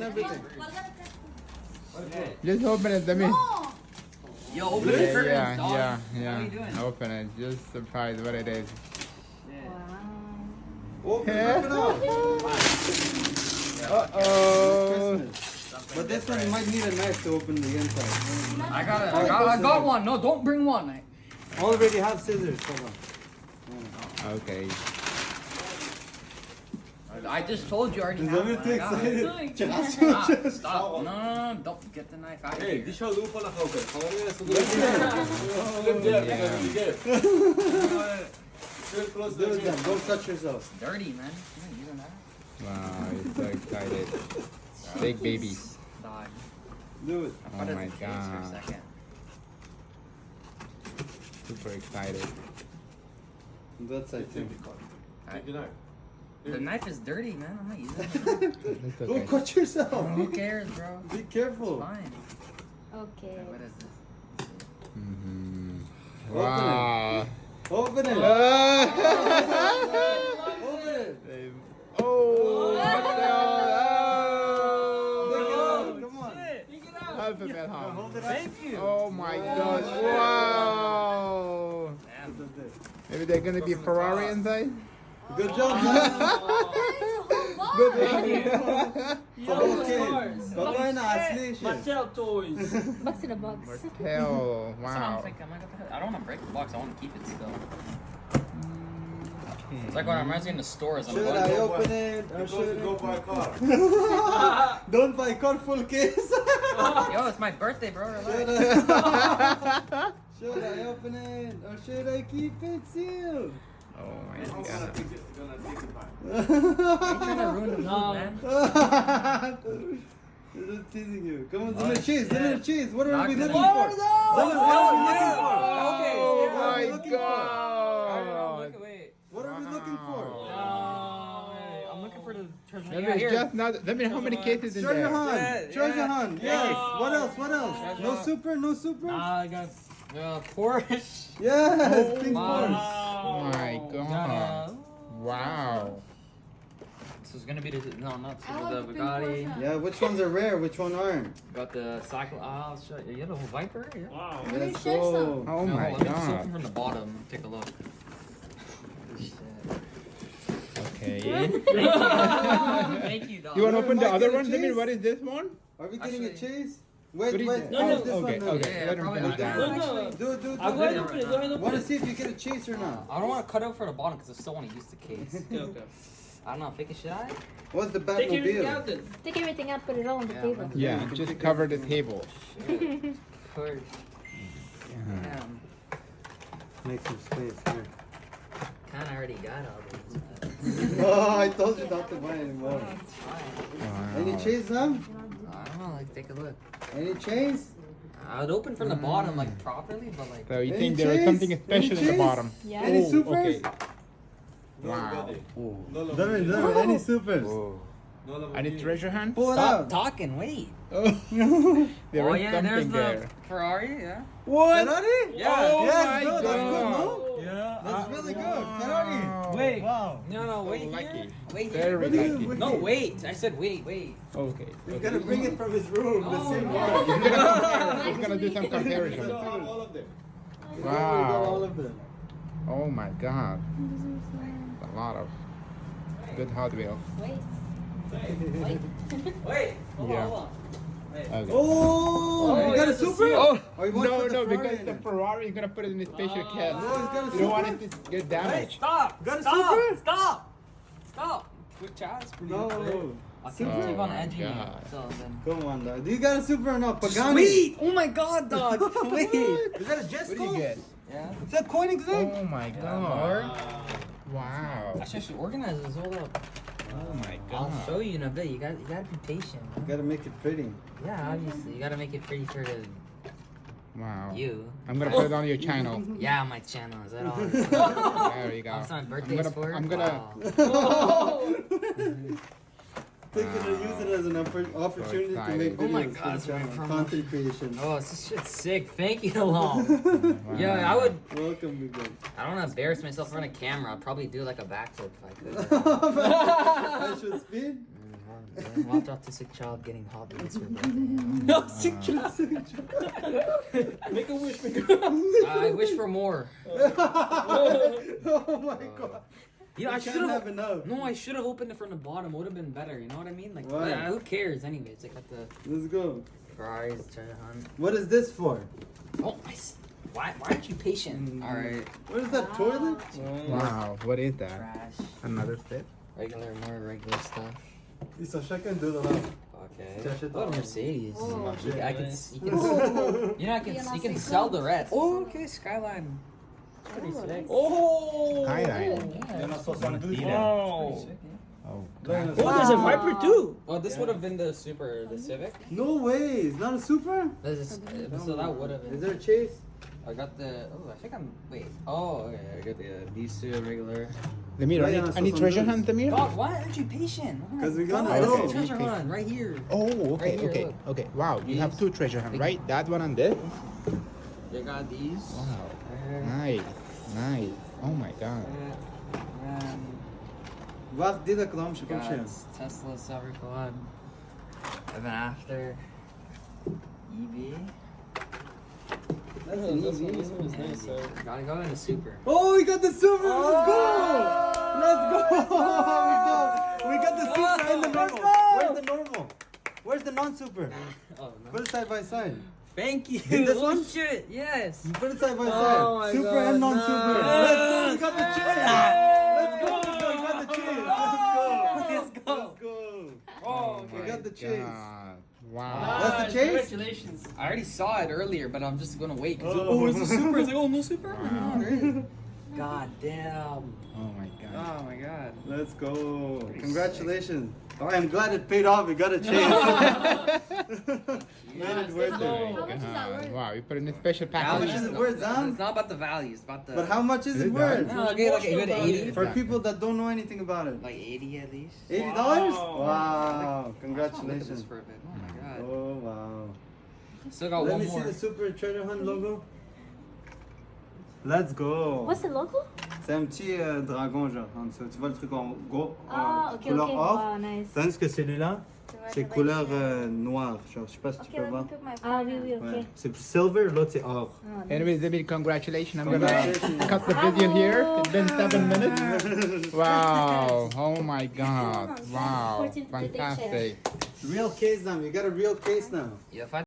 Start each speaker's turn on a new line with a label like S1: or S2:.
S1: everything.
S2: Just open it, Zamir.
S3: Yo, open the curtains,
S2: Yeah,
S3: dog.
S2: yeah,
S3: What are you doing?
S2: yeah. Open it. Just surprised what it is.
S1: Open it up.
S2: Uh-oh.
S1: But this one might need a knife to open the inside.
S3: I got one. No, don't bring one.
S1: I already have scissors. Hold on.
S2: Okay.
S3: I just told you already.
S1: Is
S3: have
S1: Zamir
S3: one.
S1: too
S3: I got it.
S1: excited?
S3: Stop. No, don't get the knife out of
S4: Hey,
S3: here.
S4: دي شالوفة لك أوكل. حوالينا سوداء.
S1: Do it then. Don't touch yourself.
S3: Dirty, man. You're not using that.
S2: Wow, he's so excited. Big babies.
S3: Dog.
S1: Do it.
S2: Oh
S3: What is
S2: my
S3: the case for a
S2: god.
S3: second?
S2: Super excited.
S1: That side too.
S4: Take it out.
S3: The knife is dirty, man. I'm not using it.
S2: It's
S1: Don't
S2: okay.
S1: cut yourself.
S3: Who cares, bro?
S1: Be careful.
S3: Fine.
S5: Okay.
S3: What is this?
S2: Mm-hmm.
S1: Open
S2: Wow.
S1: Open it.
S2: Ah.
S1: Open it.
S2: Oh, what the hell?
S1: Look
S2: Oh.
S1: it up. Come on.
S2: Help him at home.
S1: Hold it up.
S3: Thank you.
S2: Oh my god. Wow. Maybe they're gonna be Ferrari inside?
S1: Good job, man. Good job. Okay. Bye-bye na, asli siya.
S5: Box in a box.
S2: Martel.
S3: That's what I'm
S2: Wow.
S3: thinking. I'm like, what the hell? I don't want to break the box. I want to keep it still. It's like when I'm renting in the stores. I'm
S1: Should
S3: going
S1: I
S3: to
S1: open it or
S4: Go
S1: should
S4: go buy a car.
S1: Don't buy car full case.
S3: Yo, it's my birthday, bro. Relax.
S1: Should I open it or should I keep it sealed?
S2: Oh my
S4: I'm
S2: god.
S4: gonna take it back.
S3: I'm trying to ruin the mood, man.
S1: They're just teasing you. Come on,
S3: Oh,
S1: Zamir, cheese,
S3: shit.
S1: Zamir, cheese. What are
S3: Not
S1: we
S3: gonna-
S1: looking for? Zamir, what are we looking for?
S3: Okay.
S2: Oh
S1: What are we
S2: my
S1: looking for?
S2: god.
S3: Wait.
S1: What are we looking for?
S3: I'm looking for the treasure.
S2: That means just not. That means how many cases in
S1: Treasure
S2: there?
S1: hunt.
S3: Yeah,
S1: Treasure
S3: yeah.
S1: hunt. Yes.
S3: Yeah.
S1: What else? What else?
S3: Treasure
S1: No
S3: hunt.
S1: super? No super?
S3: I got Porsche.
S1: Yes. Pink Porsche.
S2: Oh my god. Wow.
S3: This is gonna be the no, not
S5: I want
S3: the
S5: the pink
S3: Bugatti.
S5: Porsche.
S1: Yeah, which ones are rare? Which one aren't?
S3: Got the cycle. I'll show you. You know, Viper. Yeah.
S5: Let me
S1: Let's
S5: share
S1: go.
S5: some.
S2: Oh
S3: No,
S2: my
S3: let me just open
S2: god.
S3: from the bottom. Take a look. Shit.
S2: Okay.
S3: Thank you, dog.
S2: You want to open the
S1: Might
S2: other
S1: get a
S2: one? I mean,
S1: cheese?
S2: what is this one?
S1: Are we getting a
S3: Actually-
S1: chase?
S2: What
S1: Wait,
S2: is
S1: wait.
S2: it?
S1: Oh, this
S2: okay,
S1: one.
S2: okay.
S3: Yeah,
S2: Let him
S3: probably
S2: finish
S3: not.
S2: that.
S1: Do it.
S3: I'll go ahead and open it. Go ahead
S1: Want to see if you get a chase or not?
S3: I don't want to cut out for the bottom because I still want to use the case. I don't know. Think it should I?
S1: What's the Batmobile?
S5: Take everything out, put it all on the
S3: Yeah,
S5: table.
S3: man.
S2: Yeah, just cover the table.
S3: Shit. Of course.
S2: Yeah.
S3: Damn.
S1: Make some space here.
S3: Kind of already got all these.
S1: Oh, I told you not to buy anymore.
S3: It's fine.
S2: Wow.
S1: Any chase, Sam?
S3: I don't know. Like, take a look.
S1: Any chase?
S3: I would open from the bottom like properly, but like.
S2: So you
S1: Any
S2: think there is
S1: chase?
S2: something
S1: Any
S2: special in the
S1: chase?
S2: bottom?
S5: Yeah.
S1: Any
S2: Oh,
S1: supers?
S2: okay. Wow.
S1: Damn, any supers?
S2: Oh. Any treasure hunt?
S1: Pull it
S3: Stop
S1: out.
S3: talking. Wait.
S2: Oh. There
S3: Oh
S2: is
S3: yeah, there's
S2: something
S3: the
S2: there.
S3: Ferrari. Yeah.
S2: What?
S1: Ferrari?
S3: Yeah.
S2: Oh
S1: Yes,
S2: my
S1: no, that's good,
S2: god.
S1: no?
S3: Yeah.
S1: That's really good. Ferrari.
S3: Wait.
S1: Wow.
S3: No,
S2: So
S3: wait
S2: lucky.
S3: here. Wait
S2: Very
S3: here.
S1: What do you-
S2: lucky.
S1: what-
S3: No, wait. I said wait.
S2: Okay.
S1: You gotta bring it from his room, the
S3: Oh,
S1: same
S3: no.
S1: one.
S2: He's gonna do some comparison.
S4: All of them.
S1: We got all
S2: Wow.
S1: of them.
S2: Oh my god. A lot of good Hot Wheels.
S5: Wait.
S3: Wait. Hold
S2: Yeah.
S3: on. Hold on. Wait.
S2: Okay.
S1: Oh, you got a
S3: it's a
S1: super?
S3: seal.
S2: Oh,
S1: Oh, you want to
S2: no,
S1: put the
S2: no,
S1: Ferrari
S2: because
S1: in
S2: the
S1: it.
S2: Ferrari is gonna put it in a special case.
S1: Oh, he's got a
S2: You don't want
S1: super?
S2: it to get
S3: Hey,
S2: damaged.
S3: stop.
S1: Got a
S3: Stop.
S1: super?
S3: Stop. Stop. Quick child's pretty
S1: No.
S3: good. I'll keep
S2: Oh
S3: it on
S2: my
S3: edgy now.
S2: God.
S3: So then.
S1: Come on, dog. Do you got a super or not? Pagani.
S3: Sweet! Oh my god, dog! Sweet!
S1: Is that a jet
S2: What do you get?
S3: Yeah.
S1: Is that Koenigsegg?
S2: Oh my
S3: More?
S2: god. Wow.
S3: Actually, I should organize this. Hold up.
S2: Oh my
S3: I'll
S2: god.
S3: show you in a bit. You gotta be patient.
S1: You gotta make it pretty.
S3: Yeah, obviously. You gotta make it pretty for the
S2: Wow.
S3: you.
S2: I'm gonna put it on your channel.
S3: Yeah, my channel. Is that all?
S2: There you go.
S3: I'm sorry,
S2: I'm
S3: birthday
S2: gonna,
S3: sport.
S2: I'm gonna,
S3: Wow.
S1: Think use it as an opportunity to
S2: excited.
S1: make
S3: Oh my
S1: videos
S3: God,
S1: for
S3: it's
S1: the channel.
S3: from-
S1: Content creation.
S3: Oh, this shit's sick. Thank you, Long.
S2: wow.
S3: Yeah, I would.
S1: Welcome, big guy.
S3: I don't want to embarrass myself in front of camera. I'd probably do like a backflip if I could.
S1: I should speed.
S3: Watch autistic child getting Hot Wheels for birthday.
S1: No, sick child.
S6: Make a wish.
S3: I wish for more.
S1: Oh my god.
S3: You know, I
S1: You
S3: should
S1: can't
S3: have.
S1: have enough.
S3: No, I should have opened it from the bottom. Would have been better. You know what I mean? Like,
S1: Why?
S3: who cares? Anyways, I got the
S1: Let's go.
S3: prize treasure hunt.
S1: What is this for?
S3: Oh, why aren't you patient? All right.
S1: What is that, toilet?
S2: Wow, what is that?
S3: Trash.
S2: Another step?
S3: More regular stuff.
S1: Ils sont chacun $2.
S3: Okay.
S1: Tu achètes
S3: Oh,
S1: un.
S3: Mercedes.
S5: Oh.
S3: You can,
S5: Oh.
S3: you know, you can sell the rest. Oh, okay, Skyline. Pretty sick.
S6: Oh!
S2: Skyline.
S6: Wow!
S2: Oh,
S6: Oh, there's a Viper too!
S3: Oh, this would have been the Civic.
S1: No way. It's not a super?
S3: So that would have
S1: Is
S3: been.
S1: there a chase?
S3: I got the. Oh, I think I'm. Wait. Oh, okay. I got these two regular.
S2: Zamir, I need treasure hunt, Zamir?
S3: God, why aren't you patient?
S1: 'Cause we
S3: God,
S1: gotta
S3: that's
S2: know.
S3: the treasure
S2: Okay.
S3: hunt right here.
S2: Oh, okay,
S3: Right here,
S2: okay,
S3: look.
S2: okay. Wow, you have
S3: These.
S2: two treasure hunt, right? That one and this?
S3: They got these.
S2: Wow, nice, nice. Oh my god.
S1: Wacht, dit reclame, je komt
S3: Got
S1: chez.
S3: Tesla Silver Quad. And then after EV.
S1: That's
S6: Oh,
S1: an
S6: this one
S1: EV.
S6: is nice. So.
S3: Gotta go into super.
S1: Oh, we got the super. Let's go. Let's go. We got the super and the normal. Where's the normal? Where's the non-super?
S3: Oh no.
S1: Put it side by side.
S3: Thank you.
S1: Is this one?
S3: Shit, yes.
S1: You put it side by
S6: Oh
S1: side.
S6: my
S1: Super
S6: God,
S1: and non-super.
S6: no.
S1: Let's go. We got the chase. Let's go. We got the chase. Let's go. Let's go.
S3: Oh,
S1: We got the chase.
S2: God. Wow.
S1: That's the chase?
S6: Congratulations.
S3: I already saw it earlier, but I'm just gonna wait. 'Cause
S1: Oh.
S3: it's a super. It's like, oh, no super.
S2: Wow.
S3: Oh, there is. God damn.
S2: Oh my god.
S3: Oh my god.
S1: Let's go. Congratulations. Oh, I'm glad it paid off. We got a chase. Made it worth
S5: How
S1: it.
S5: much is that worth?
S2: Wow, you put in a special
S1: How
S2: package.
S1: much is it worth, Zam?
S3: It's not about the value. It's about the.
S1: But how much is
S2: Is
S1: it
S2: it
S1: worth?
S2: that?
S3: No, okay, like a good 80.
S1: For people that don't know anything about it.
S3: Like 80 at least.
S1: $80?
S6: Wow.
S1: Wow.
S3: I'll look at this
S1: Congratulations.
S3: for a bit. Oh my god.
S1: Oh, wow.
S3: Still got
S1: Let
S3: one
S1: me
S3: more.
S1: see the Super Treasure Hunt logo. Let's go.
S5: What's the logo?
S1: C'est un petit dragon, genre, en dessous. Tu vois le truc en gros,
S5: Ah, ok,
S1: couleur
S5: ok.
S1: or.
S5: Wow, nice.
S1: Tandis que celui-là, c'est couleur noire. Genre, je sais pas si tu
S5: Ok,
S1: peux
S5: let
S1: voir.
S5: me put my phone. Ah, oui, oui, ok.
S1: Ouais. C'est silver, l'autre c'est or.
S5: Oh, nice.
S2: Anyways, Zamir, congratulations. I'm gonna
S1: Congratulations.
S2: cut the video here. It's been 7 minutes. Wow. Oh my god. Wow.
S5: 14 to the
S2: Fantastic.
S1: Real case now. You got a real case now.
S3: Yeah, if I